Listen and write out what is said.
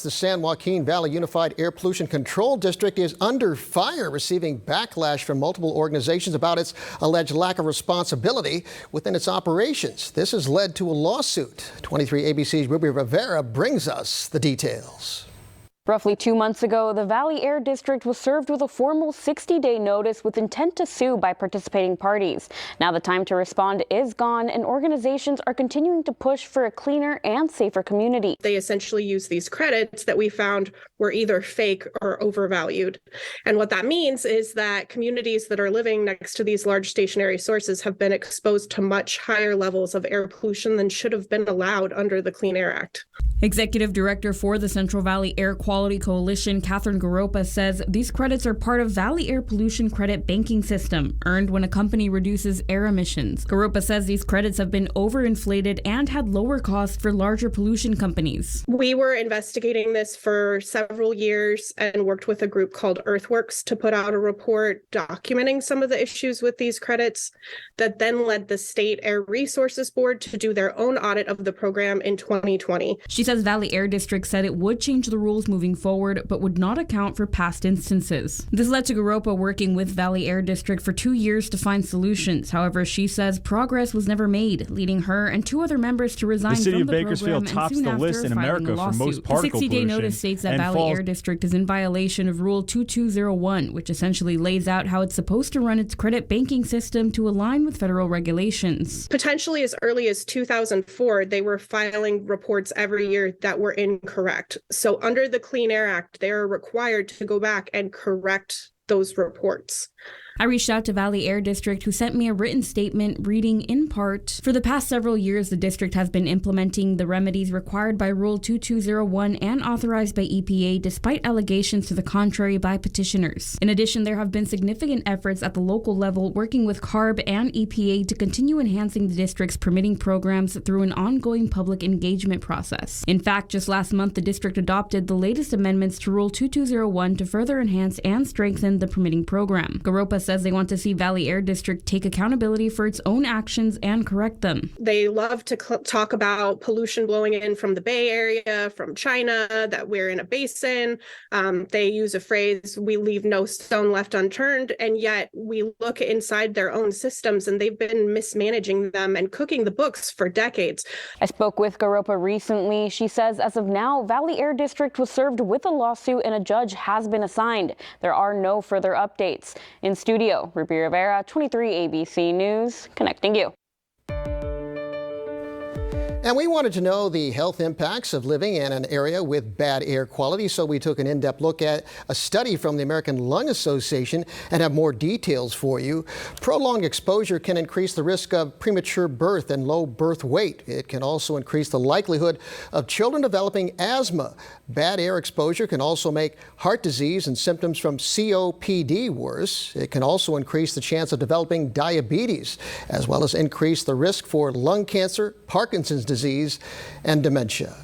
the San Joaquin Valley Unified Air Pollution Control District is under fire, receiving backlash from multiple organizations about its alleged lack of responsibility within its operations. This has led to a lawsuit. 23 ABC's Ruby Rivera brings us the details. Roughly 2 months ago, the Valley Air District was served with a formal 60-day notice with intent to sue by participating parties. Now the time to respond is gone, and organizations are continuing to push for a cleaner and safer community. They essentially use these credits that we found were either fake or overvalued. And what that means is that communities that are living next to these large stationary sources have been exposed to much higher levels of air pollution than should have been allowed under the Clean Air Act. Executive Director for the Central Valley Air Quality Coalition, Catherine Garopa, says these credits are part of Valley Air Pollution Credit Banking System, earned when a company reduces air emissions. Garopa says these credits have been overinflated and had lower costs for larger pollution companies. We were investigating this for several years and worked with a group called Earthworks to put out a report documenting some of the issues with these credits that then led the State Air Resources Board to do their own audit of the program in 2020. She says Valley Air District said it would change the rules moving forward, but would not account for past instances. This led to Garopa working with Valley Air District for 2 years to find solutions. However, she says progress was never made, leading her and 2 other members to resign the city from the of Bakersfield program tops the list in America for most particle pollution. The 60-day notice states that Valley Air District is in violation of Rule 2201, which essentially lays out how it's supposed to run its credit banking system to align with federal regulations. Potentially as early as 2004, they were filing reports every year that were incorrect. So under the Clean Air Act, they are required to go back and correct those reports. I reached out to Valley Air District, who sent me a written statement reading in part, "For the past several years, the district has been implementing the remedies required by Rule 2201 and authorized by EPA, despite allegations to the contrary by petitioners. In addition, there have been significant efforts at the local level working with CARB and EPA to continue enhancing the district's permitting programs through an ongoing public engagement process. In fact, just last month, the district adopted the latest amendments to Rule 2201 to further enhance and strengthen the permitting program." Garopa says they want to see Valley Air District take accountability for its own actions and correct them. They love to talk about pollution blowing in from the Bay Area, from China, that we're in a basin. They use a phrase, "we leave no stone left unturned," and yet we look inside their own systems and they've been mismanaging them and cooking the books for decades. I spoke with Garopa recently. She says as of now, Valley Air District was served with a lawsuit and a judge has been assigned. There are no further updates. In studio, Ruby Rivera, 23 ABC News, connecting you. And we wanted to know the health impacts of living in an area with bad air quality, so we took an in-depth look at a study from the American Lung Association and have more details for you. Prolonged exposure can increase the risk of premature birth and low birth weight. It can also increase the likelihood of children developing asthma. Bad air exposure can also make heart disease and symptoms from COPD worse. It can also increase the chance of developing diabetes, as well as increase the risk for lung cancer, Parkinson's disease, and dementia.